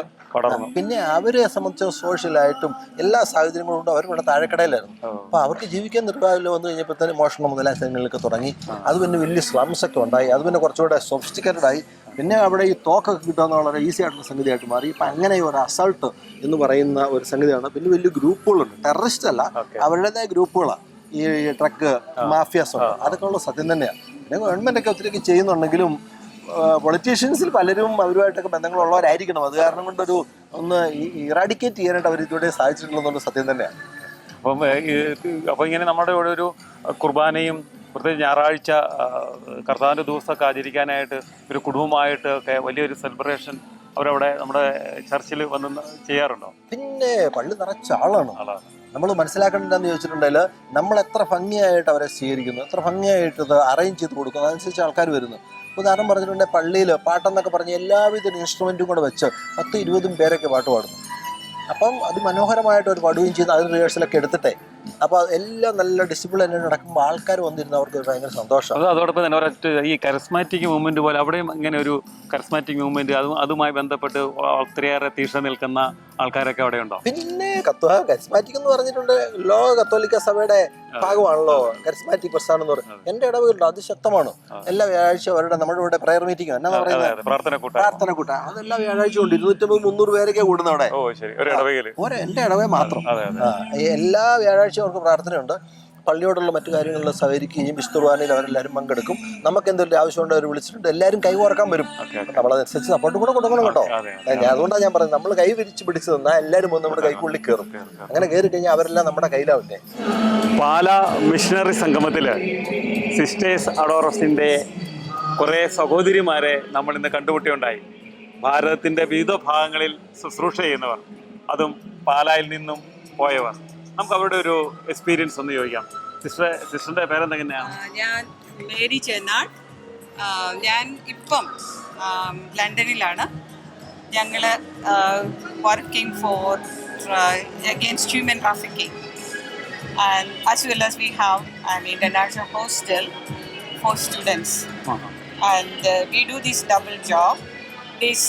പിന്നെ അവരെ സംബന്ധിച്ച് സോഷ്യലായിട്ടും എല്ലാ സാഹചര്യങ്ങളും കൊണ്ട് അവരും ഇവിടെ താഴെക്കടയിലായിരുന്നു. അപ്പോൾ അവർക്ക് ജീവിക്കാൻ നിർവാഹമില്ല. വന്നു കഴിഞ്ഞപ്പോൾ തന്നെ മോഷണം മുതലായ സ്ഥലങ്ങളിലൊക്കെ തുടങ്ങി. അത് പിന്നെ വലിയ സ്ലംസ് ഒക്കെ ഉണ്ടായി. അത് പിന്നെ കുറച്ചുകൂടെ സൊഫിസ്റ്റിക്കേറ്റഡ് ആയി. പിന്നെ അവിടെ ഈ തോക്കൊക്കെ കിട്ടുക വളരെ ഈസി ആയിട്ടുള്ള സംഗതിയായിട്ട് മാറി. ഇപ്പം അങ്ങനെ ഒരു അസൾട്ട് എന്ന് പറയുന്ന ഒരു സംഗതിയാണ്. പിന്നെ വലിയ ഗ്രൂപ്പുകളുണ്ട്. ടെററിസ്റ്റ് അല്ല, അവരുടേതായ ഗ്രൂപ്പുകളാണ് ഈ ട്രക്ക് മാഫിയാസ് ഉണ്ട്. അതൊക്കെ ഉള്ള സത്യം തന്നെയാണ്. പിന്നെ ഗവൺമെൻറ് ഒക്കെ ഒത്തിരി ചെയ്യുന്നുണ്ടെങ്കിലും പൊളിറ്റീഷ്യൻസിൽ പലരും അവരുമായിട്ടൊക്കെ ബന്ധങ്ങളുള്ളവരായിരിക്കണം. അത് കാരണം കൊണ്ടൊരു ഒന്ന് ഇറാഡിക്കേറ്റ് ചെയ്യാനായിട്ട് അവർ ഇതുവരെ സാധിച്ചിട്ടുള്ളതെന്നുള്ള സത്യം തന്നെയാണ്. അപ്പോൾ ഇങ്ങനെ നമ്മുടെ ഇവിടെ ഒരു കുർബാനയും പ്രത്യേകിച്ച് ഞായറാഴ്ച കർത്താവിൻ്റെ ദിവസമൊക്കെ ആചരിക്കാനായിട്ട് ഒരു കുടുംബമായിട്ട് ഒക്കെ വലിയൊരു സെലിബ്രേഷൻ അവരവിടെ നമ്മുടെ ചർച്ചിൽ വന്ന് ചെയ്യാറുണ്ടോ? പിന്നെ പള്ളി നിറച്ച ആളാണ്. നമ്മൾ മനസ്സിലാക്കേണ്ടതെന്ന് ചോദിച്ചിട്ടുണ്ടെങ്കിൽ നമ്മൾ എത്ര ഭംഗിയായിട്ട് അവരെ സ്വീകരിക്കുന്നു, എത്ര ഭംഗിയായിട്ട് ഇത് അറേഞ്ച് ചെയ്ത് കൊടുക്കുന്നു, അതനുസരിച്ച് ആൾക്കാർ വരുന്നു. ഉദാഹരണം പറഞ്ഞിട്ടുണ്ടെങ്കിൽ പള്ളിയിൽ പാട്ടെന്നൊക്കെ പറഞ്ഞ് എല്ലാവിധ ഇൻസ്ട്രുമെൻറ്റും കൂടെ വെച്ച് 10-20 പേരൊക്കെ പാട്ട് പാടുന്നു. അപ്പം അത് മനോഹരമായിട്ട് ഒരു പാടുകയും ചെയ്ത് അതിന് റിഹേഴ്സലൊക്കെ എടുത്തിട്ടേ അപ്പോൾ എല്ലാം നല്ല ഡിസിപ്ലിൻ നടക്കുമ്പോൾ ആൾക്കാർ വന്നിരുന്ന അവർക്ക് ഭയങ്കര സന്തോഷം. അതോടൊപ്പം തന്നെ ഒരൊറ്റ ഈ കരിസ്മാറ്റിക് മൂവ്മെന്റ് പോലെ അവിടെയും ഇങ്ങനെ ഒരു കരിസ്മാറ്റിക് മൂവ്മെന്റ് അതുമായി ബന്ധപ്പെട്ട് ഒത്തിരിയേറെ തീഷ്ണ നിൽക്കുന്ന ആൾക്കാരൊക്കെ അവിടെ ഉണ്ടോ? പിന്നെ കരിസ്മാറ്റിക് എന്ന് പറഞ്ഞിട്ടുണ്ട് ലോക കത്തോലിക്ക സഭയുടെ ഭാഗമാണല്ലോ കരിസ്മാറ്റിക് പ്രസ്ഥാനം എന്ന് പറയുന്നത്. എന്റെ ഇടവകളുണ്ട്, അത് ശക്തമാണ്. എല്ലാ വ്യാഴാഴ്ച അവരുടെ നമ്മുടെ ഇവിടെ പ്രയർ മീറ്റിംഗ് എന്നാ പറയുന്നത്, പ്രാർത്ഥന കൂട്ടം. അതെല്ലാം വ്യാഴാഴ്ച ഉണ്ട്. 250-300 പേരൊക്കെ കൂടുന്ന അവിടെ. എന്റെ ഇടവേ മാത്രം. എല്ലാ വ്യാഴാഴ്ച അവർക്ക് പ്രാർത്ഥനയുണ്ട്. പള്ളിയോടുള്ള മറ്റു കാര്യങ്ങളിൽ സഹകരിക്കുകയും വിശുദ്ധ കുർബാനയിൽ അവരെല്ലാവരും പങ്കെടുക്കും. നമുക്ക് എന്തെങ്കിലും ആവശ്യമുണ്ട് അവർ വിളിച്ചിട്ടുണ്ട്, എല്ലാവരും കൈകോർക്കാൻ വരും. നമ്മളതനുസരിച്ച് സപ്പോർട്ട് കൂടെ കൊടുക്കണം കേട്ടോ. അതുകൊണ്ടാണ് ഞാൻ പറയുന്നത്, നമ്മൾ കൈ വിരിച്ച് പിടിച്ചു തന്നാൽ എല്ലാവരും വന്ന് നമ്മുടെ കൈക്കുള്ളിൽ കയറും. അങ്ങനെ കയറി കഴിഞ്ഞാൽ അവരെല്ലാം നമ്മുടെ കയ്യിലാവില്ലേ. പാലാ മിഷണറി സംഗമത്തിൽ സിസ്റ്റേഴ്സ് അഡോറസിൻ്റെ കുറേ സഹോദരിമാരെ നമ്മൾ ഇന്ന് കണ്ടുമുട്ടിയുണ്ടായി. ഭാരതത്തിൻ്റെ വിവിധ ഭാഗങ്ങളിൽ ശുശ്രൂഷ ചെയ്യുന്നവർ, അതും പാലായിൽ നിന്നും പോയവർ. നമുക്ക് അവരുടെ ഒരു എക്സ്പീരിയൻസ് ഒന്ന് ചോദിക്കാം. സിസ്റ്ററിന്റെ പേരെന്തെങ്ങനെയാണ്? ഞാൻ മേരി ചെന്നാൾ. ഞാൻ ഇപ്പം ലണ്ടനിലാണ്. ഞങ്ങൾ working for against human trafficking and as well as we have an international hostel for students. And we do this double job, this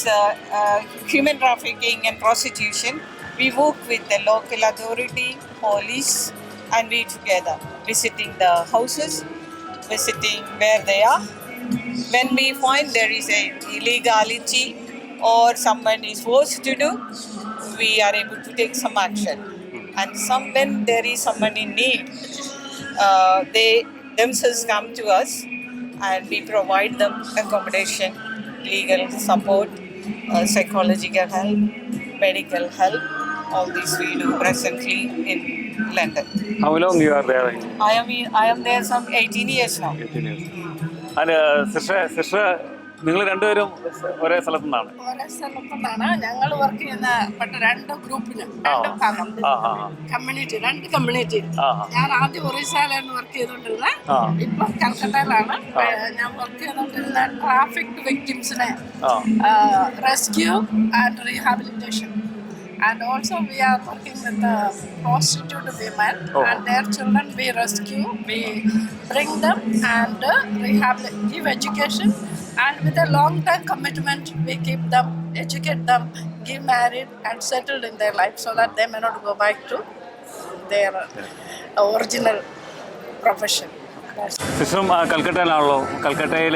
human trafficking and prostitution. We work with the local authority, police, and we together visiting the houses, visiting where they are. When we find there is a illegality or someone is forced to do, we are able to take some action. And when there is someone in need, they themselves come to us and we provide them accommodation, legal support, psychological help, medical help. All this we do presently in London. How long you are there? I am there some 18 years now. 18 years. And sister, നിങ്ങൾ രണ്ടുപേരും ഒരേ സ്ഥലത്തു നിന്നാണ്? ഒരേ സ്ഥലത്തുനിന്നാണ്. ഞങ്ങൾ വർക്ക് ചെയ്യുന്ന രണ്ട് ഗ്രൂപ്പിന്, രണ്ട് ഭാഗം കമ്മ്യൂണിറ്റി, രണ്ട് കമ്മ്യൂണിറ്റി. ഞാൻ ആദ്യം ഒറീസയിലാണ് വർക്ക് ചെയ്തോണ്ടിരുന്നത്. ഇപ്പൊ കൽക്കട്ടയിലാണ് ഞാൻ വർക്ക് ചെയ്തോണ്ടിരുന്ന ട്രാഫിക് വിക്ടിംസിനെ rescue and rehabilitation. And also we are working with the prostitute women and their children. We rescue, we bring them and give education, and with a long time commitment we keep them, educate them, give married and settled in their life so that they may not go back to their original profession. സിസ്റ്ററും കൽക്കട്ടയിലാണല്ലോ. കൽക്കട്ടയിൽ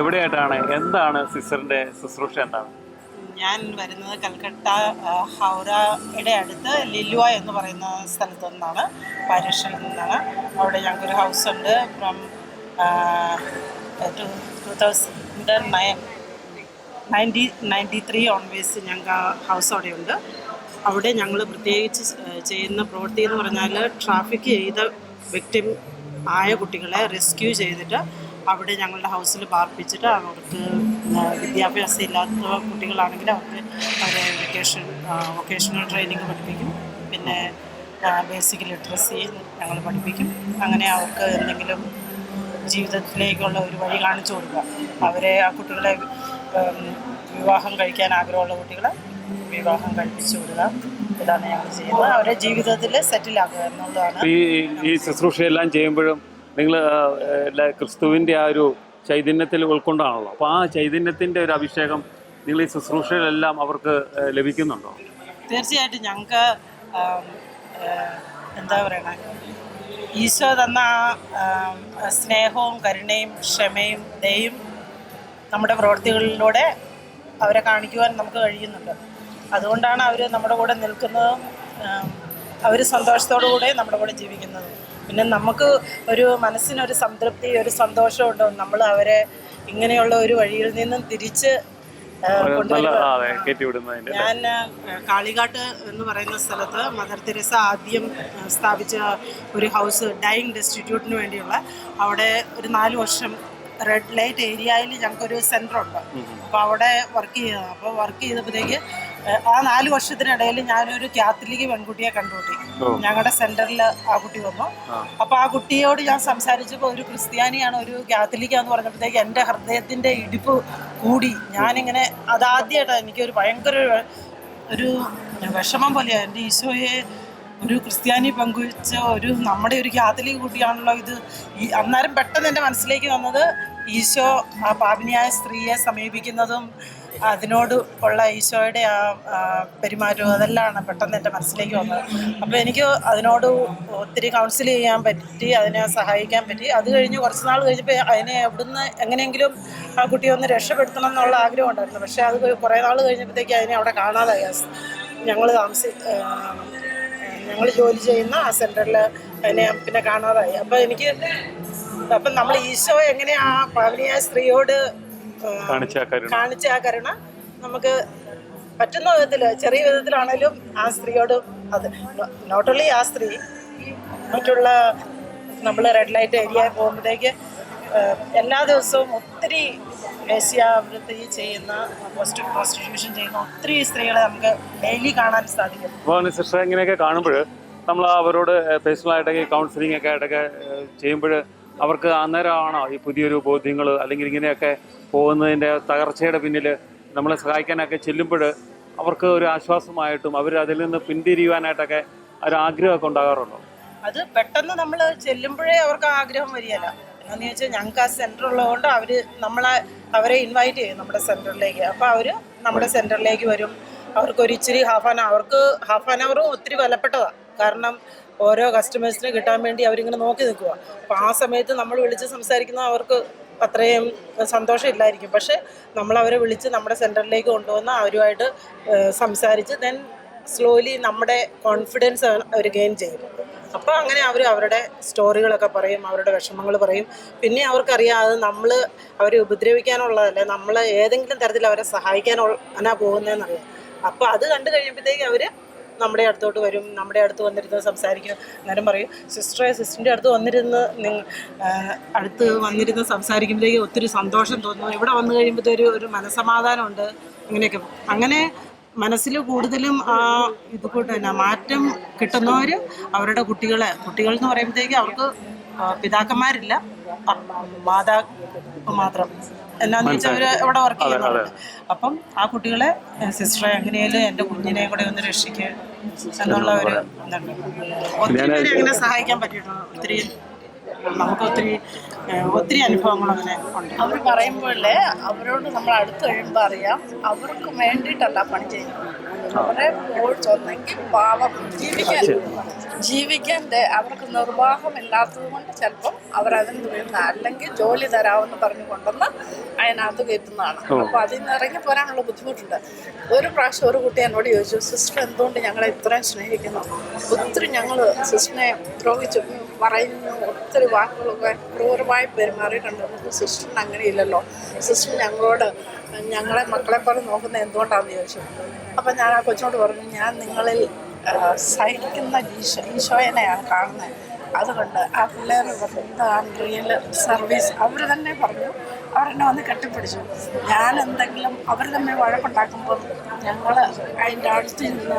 എവിടെയായിട്ടാണ്, എന്താണ് സിസ്റ്ററിന്റെ ശുശ്രൂഷ എന്താണ്? ഞാൻ വരുന്നത് കൽക്കട്ട ഹൗറയുടെ അടുത്ത് ലില്ലുവ എന്ന് പറയുന്ന സ്ഥലത്തു നിന്നാണ്, പാരിഷിൽ നിന്നാണ്. അവിടെ ഞങ്ങൾക്കൊരു ഹൗസ് ഉണ്ട്. ഫ്രം 1993 ഓൺവേഴ്സ് ഞങ്ങൾക്ക് ഹൗസ് അവിടെ ഉണ്ട്. അവിടെ ഞങ്ങൾ പ്രത്യേകിച്ച് ചെയ്യുന്ന പ്രവൃത്തി എന്ന് പറഞ്ഞാൽ ട്രാഫിക് ചെയ്ത വിക്ടിം ആയ കുട്ടികളെ റെസ്ക്യൂ ചെയ്തിട്ട് അവിടെ ഞങ്ങളുടെ ഹൗസിൽ പാർപ്പിച്ചിട്ട് അവർക്ക് വിദ്യാഭ്യാസം ഇല്ലാത്ത കുട്ടികളാണെങ്കിൽ അവർക്ക് വൊക്കേഷണൽ ട്രെയിനിങ് പഠിപ്പിക്കും. പിന്നെ ബേസിക് ലിറ്ററസി ഞങ്ങൾ പഠിപ്പിക്കും. അങ്ങനെ അവർക്ക് എന്തെങ്കിലും ജീവിതത്തിലേക്കുള്ള ഒരു വഴി കാണിച്ചു കൊടുക്കുക. അവരെ ആ കുട്ടികളെ വിവാഹം കഴിക്കാൻ ആഗ്രഹമുള്ള കുട്ടികളെ വിവാഹം കഴിപ്പിച്ചു കൊടുക്കുക. ഇതാണ് ഞങ്ങൾ ചെയ്യുന്നത്. അവരെ ജീവിതത്തിൽ സെറ്റിലാക്കുക എന്നുള്ളതാണ്. ഈ ശുശ്രൂഷയെല്ലാം ചെയ്യുമ്പോഴും നിങ്ങൾ ക്രിസ്തുവിൻ്റെ ആ ഒരു ചൈതന്യത്തിൽ ഉൾക്കൊണ്ടാണല്ലോ. അപ്പോൾ ആ ചൈതന്യത്തിൻ്റെ ഒരു അഭിഷേകം നിങ്ങൾ ഈ ശുശ്രൂഷയിലെല്ലാം അവർക്ക് ലഭിക്കുന്നുണ്ടോ? തീർച്ചയായിട്ടും ഞങ്ങൾക്ക് എന്താ പറയണേ, ഈശോ തന്ന സ്നേഹവും കരുണയും ക്ഷമയും ദയയും നമ്മുടെ പ്രവൃത്തികളിലൂടെ അവരെ കാണിക്കുവാൻ നമുക്ക് കഴിയുന്നുണ്ട്. അതുകൊണ്ടാണ് അവർ നമ്മുടെ കൂടെ നിൽക്കുന്നതും അവർ സന്തോഷത്തോടു കൂടെ നമ്മുടെ കൂടെ ജീവിക്കുന്നതും. പിന്നെ നമുക്ക് ഒരു മനസ്സിനൊരു സംതൃപ്തി, ഒരു സന്തോഷമുണ്ട് നമ്മൾ അവരെ ഇങ്ങനെയുള്ള ഒരു വഴിയിൽ നിന്നും തിരിച്ച് ഞാൻ കാളികാട്ട് എന്ന് പറയുന്ന സ്ഥലത്ത് മദർ തെരേസ ആദ്യം സ്ഥാപിച്ച ഒരു ഹൗസ് ഡൈയിങ് ഡെസ്റ്റിറ്റ്യൂട്ടിന് വേണ്ടിയുള്ള, അവിടെ ഒരു 4 വർഷം റെഡ് ലൈറ്റ് ഏരിയയിൽ ഞങ്ങൾക്കൊരു സെൻ്ററുണ്ട്. അപ്പോൾ അവിടെ വർക്ക് ചെയ്തതാണ്. അപ്പോൾ വർക്ക് ചെയ്തപ്പോഴത്തേക്ക് ആ 4 വർഷത്തിനിടയിൽ ഞാനൊരു കാത്തലിക് പെൺകുട്ടിയെ കണ്ടുകൂട്ടി. ഞങ്ങളുടെ സെൻറ്ററിൽ ആ കുട്ടി വന്നു. അപ്പോൾ ആ കുട്ടിയോട് ഞാൻ സംസാരിച്ചപ്പോൾ ഒരു ക്രിസ്ത്യാനിയാണ്, ഒരു കാത്തലിക്കാന്ന് പറഞ്ഞപ്പോഴത്തേക്ക് എൻ്റെ ഹൃദയത്തിൻ്റെ ഇടിപ്പ് കൂടി. ഞാനിങ്ങനെ അതാദ്യമായിട്ടാണ് എനിക്കൊരു ഭയങ്കര ഒരു വിഷമം പോലെയാണ്. എൻ്റെ ഈശോയെ ഒരു ക്രിസ്ത്യാനി പങ്കുവെച്ച നമ്മുടെ ഒരു കാത്തലിക് കുട്ടിയാണല്ലോ ഇത്. അന്നേരം പെട്ടെന്ന് എൻ്റെ മനസ്സിലേക്ക് വന്നത് ഈശോ ആ പാപിനിയായ സ്ത്രീയെ സമീപിക്കുന്നതും അതിനോട് ഉള്ള ഈശോയുടെ ആ പെരുമാറ്റവും അതെല്ലാം പെട്ടെന്ന് എൻ്റെ മനസ്സിലേക്ക് വന്നത്. അപ്പോൾ എനിക്ക് അതിനോട് ഒത്തിരി കൗൺസിൽ ചെയ്യാൻ പറ്റി, അതിനെ സഹായിക്കാൻ പറ്റി. അത് കഴിഞ്ഞ് കുറച്ച് നാൾ കഴിഞ്ഞപ്പോൾ അതിനെ എവിടുന്ന് എങ്ങനെയെങ്കിലും ആ കുട്ടിയെ ഒന്ന് രക്ഷപ്പെടുത്തണം എന്നുള്ള ആഗ്രഹം ഉണ്ടായിരുന്നു. പക്ഷേ അത് കുറേ നാൾ കഴിഞ്ഞപ്പോഴത്തേക്ക് അതിനെ അവിടെ കാണാതായി. ഞങ്ങൾ ജോലി ചെയ്യുന്ന ആ സെൻറ്ററിൽ അതിനെ പിന്നെ കാണാതായി. അപ്പം നമ്മൾ ഈശോ എങ്ങനെ ആ പാവനിയായ സ്ത്രീയോട് കാണിച്ച ആ കരുണ നമുക്ക് പറ്റുന്ന വിധത്തിൽ, ചെറിയ വിധത്തിലാണേലും ആ സ്ത്രീയോട്, അത് നോട്ട് ഓൺലി ആ സ്ത്രീ, മറ്റുള്ള നമ്മൾ റെഡ് ലൈറ്റ് ഏരിയ പോകുമ്പോഴത്തേക്ക് എല്ലാ ദിവസവും ഒത്തിരി വേശ്യാവൃത്തി ചെയ്യുന്ന, പ്രോസ്റ്റിറ്റ്യൂഷൻ ചെയ്യുന്ന ഒത്തിരി സ്ത്രീകളെ നമുക്ക് ഡെയിലി കാണാൻ സാധിക്കും. അപ്പോൾ സിസ്റ്റർ ഇങ്ങനെയൊക്കെ കാണുമ്പോൾ നമ്മൾ അവരോട് പേഴ്സണലായിട്ടൊക്കെ കൗൺസിലിംഗ് ഒക്കെ ആയിട്ടൊക്കെ ചെയ്യുമ്പോൾ അവർക്ക് അന്നേരമാണോ ഈ പുതിയൊരു ബോധ്യങ്ങൾ അല്ലെങ്കിൽ ഇങ്ങനെയൊക്കെ പോകുന്നതിൻ്റെ തകർച്ചയുടെ പിന്നിൽ നമ്മളെ സഹായിക്കാനൊക്കെ ചെല്ലുമ്പോൾ അവർക്ക് ഒരു ആശ്വാസമായിട്ടും അവർ അതിൽ നിന്ന് പിന്തിരിയുവാനായിട്ടൊക്കെ ഒരു ആഗ്രഹമൊക്കെ ഉണ്ടാകാറുണ്ടോ? അത് പെട്ടെന്ന് നമ്മൾ ചെല്ലുമ്പോഴേ അവർക്ക് ആഗ്രഹം വരികയല്ല. എന്താണെന്ന് ചോദിച്ചാൽ ഞങ്ങൾക്ക് ആ സെൻറ്റർ ഉള്ളതുകൊണ്ട് അവരെ ഇൻവൈറ്റ് ചെയ്യും നമ്മുടെ സെൻറ്ററിലേക്ക്. അപ്പോൾ അവർ നമ്മുടെ സെൻറ്ററിലേക്ക് വരും. അവർക്കൊരു ഇച്ചിരി ഹാഫ് ആൻ അവറും ഒത്തിരി വിലപ്പെട്ടതാണ്. കാരണം ഓരോ കസ്റ്റമേഴ്സിനെ കിട്ടാൻ വേണ്ടി അവരിങ്ങനെ നോക്കി നിൽക്കുക. അപ്പോൾ ആ സമയത്ത് നമ്മൾ വിളിച്ച് സംസാരിക്കുന്ന അവർക്ക് അത്രയും സന്തോഷമില്ലായിരിക്കും. പക്ഷേ നമ്മളവരെ വിളിച്ച് നമ്മുടെ സെൻറ്ററിലേക്ക് കൊണ്ടുവന്ന് അവരുമായിട്ട് സംസാരിച്ച് ദെൻ സ്ലോലി നമ്മുടെ കോൺഫിഡൻസ് അവർ ഗെയിൻ ചെയ്യും. അപ്പോൾ അങ്ങനെ അവരുടെ സ്റ്റോറികളൊക്കെ പറയും, അവരുടെ വിഷമങ്ങൾ പറയും. പിന്നെ അവർക്കറിയാം അത് നമ്മൾ അവരെ ഉപദ്രവിക്കാനുള്ളതല്ല, നമ്മൾ ഏതെങ്കിലും തരത്തിൽ അവരെ സഹായിക്കാനാണ് പോകുന്നതെന്നറിയാം. അപ്പോൾ അത് കണ്ടു കഴിയുമ്പോഴത്തേക്ക് അവർ നമ്മുടെ അടുത്തോട്ട് വരും, നമ്മുടെ അടുത്ത് വന്നിരുന്ന് സംസാരിക്കും. അന്നേരം പറയും, സിസ്റ്ററിൻ്റെ അടുത്ത് വന്നിരുന്ന് സംസാരിക്കുമ്പോഴത്തേക്ക് ഒത്തിരി സന്തോഷം തോന്നുന്നു, ഇവിടെ വന്നു കഴിയുമ്പോഴത്തേക്ക് ഒരു മനസ്സമാധാനമുണ്ട്. ഇങ്ങനെയൊക്കെ അങ്ങനെ മനസ്സിൽ കൂടുതലും ഇത് കൂട്ട് തന്നെ മാറ്റം കിട്ടുന്നവർ അവരുടെ കുട്ടികൾ എന്ന് പറയുമ്പോഴത്തേക്ക് അവർക്ക് പിതാക്കന്മാരില്ല, മാതാ മാത്രം. എന്നാന്ന് വെച്ചാൽ അവർ ഇവിടെ വർക്ക് ചെയ്യുന്നുണ്ട്. അപ്പം ആ കുട്ടികളെ സിസ്റ്ററെ എങ്ങനെയാലും എൻ്റെ കുഞ്ഞിനെയും കൂടെ ഒന്ന് രക്ഷിക്കുക എന്നുള്ള ഒരു ഇതുണ്ട്. ഒത്തിരി പേരെ അങ്ങനെ സഹായിക്കാൻ പറ്റിയിട്ടുണ്ട്. നമുക്ക് ഒത്തിരി അനുഭവങ്ങൾ അങ്ങനെ ഉണ്ട്. അവർ പറയുമ്പോഴേ അവരോട് നമ്മൾ അടുത്ത് കഴിയുമ്പോൾ അറിയാം അവർക്ക് വേണ്ടിയിട്ടല്ല പണി ചെയ്യുന്നത്. അവരെ ഒന്നെങ്കിൽ പാവം ജീവിക്കാൻ അവർക്ക് നിർവാഹമില്ലാത്തത് കൊണ്ട് ചിലപ്പം അവരതിന് വീഴുന്ന, അല്ലെങ്കിൽ ജോലി തരാമെന്ന് പറഞ്ഞു കൊണ്ടുവന്ന് അതിനകത്ത് കയറ്റുന്നതാണ്. അപ്പോൾ അതിൽ നിന്ന് ഇറങ്ങി പോരാനുള്ള ബുദ്ധിമുട്ടുണ്ട്. ഒരു പ്രാവശ്യം ഒരു കുട്ടി എന്നോട് ചോദിച്ചു, സിസ്റ്റർ എന്തുകൊണ്ട് ഞങ്ങളെ ഇത്രയും സ്നേഹിക്കുന്നു? ഒത്തിരി ഞങ്ങൾ സിസ്റ്ററിനെ ദ്രോഹിച്ചു പറയുന്നു, ഒത്തിരി വാക്കുകളൊക്കെ ക്രൂരമായി പെരുമാറിയിട്ടുണ്ട്. സിസ്റ്ററിന് അങ്ങനെയില്ലല്ലോ, സിസ്റ്റർ ഞങ്ങളെ മക്കളെ പോലെ നോക്കുന്നത് എന്തുകൊണ്ടാണെന്ന് ചോദിച്ചു. അപ്പം ഞാൻ ആ കൊച്ചിനോട് പറഞ്ഞു, ഞാൻ നിങ്ങളിൽ സഹിക്കുന്ന ഈശോയനെയാണ് കാണുന്നത്. അതുകൊണ്ട് ആ പിള്ളേർ ഇതാണ് റിയൽ സർവീസ്. അവർ തന്നെ പറഞ്ഞു, അവരെന്നെ വന്ന് കെട്ടിപ്പിടിച്ചു. ഞാൻ എന്തെങ്കിലും അവർ തമ്മിൽ വഴക്കുണ്ടാക്കുമ്പോൾ ഞങ്ങൾ അതിൻ്റെ അടുത്ത് നിന്ന്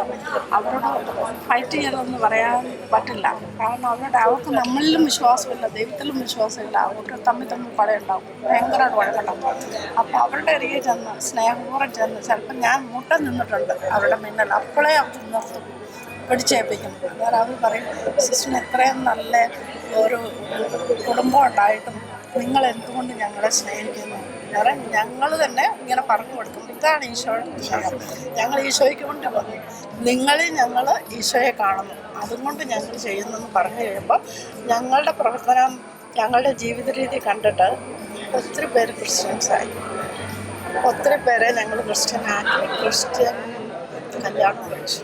അവരോട് ഫൈറ്റ് ചെയ്യണമെന്ന് പറയാൻ പറ്റില്ല. കാരണം അവർക്ക് നമ്മളിലും വിശ്വാസമില്ല, ദൈവത്തിലും വിശ്വാസമില്ല. അവർക്ക് തമ്മിൽ പടയുണ്ടാവും, ഭയങ്കരമായിട്ട് വഴക്കുണ്ടാവും. അപ്പോൾ അവരുടെ അരികെ ചെന്ന് സ്നേഹപൂർവ്വം ചെന്ന് ചിലപ്പോൾ ഞാൻ മുട്ട നിന്നിട്ടുണ്ട് അവരുടെ മുന്നിൽ. അപ്പോഴേ അവർ നിർത്തും, പിടിച്ചേൽപ്പിക്കും. അന്നേരം അവർ പറയും, സിസ്റ്ററിന് എത്രയും നല്ല ഒരു കുടുംബം ഉണ്ടായിട്ടും നിങ്ങൾ എന്തുകൊണ്ട് ഞങ്ങളെ സ്നേഹിക്കുന്നു? കാരണം ഞങ്ങൾ തന്നെ ഇങ്ങനെ പറഞ്ഞു കൊടുക്കും, ഇതാണ് ഈശോയുടെ സ്നേഹം. ഞങ്ങൾ ഈശോയ്ക്ക് കൊണ്ട് വന്നു, നിങ്ങളിൽ ഞങ്ങൾ ഈശോയെ കാണുന്നു, അതുകൊണ്ട് ഞങ്ങൾ ചെയ്യുന്നെന്ന് പറഞ്ഞു കഴിയുമ്പോൾ ഞങ്ങളുടെ പ്രവർത്തനം, ഞങ്ങളുടെ ജീവിത രീതി കണ്ടിട്ട് ഒത്തിരി പേര് ക്രിസ്ത്യൻസായി. ഒത്തിരി പേരെ ഞങ്ങൾ ക്രിസ്ത്യൻ കല്യാണം കഴിച്ചു.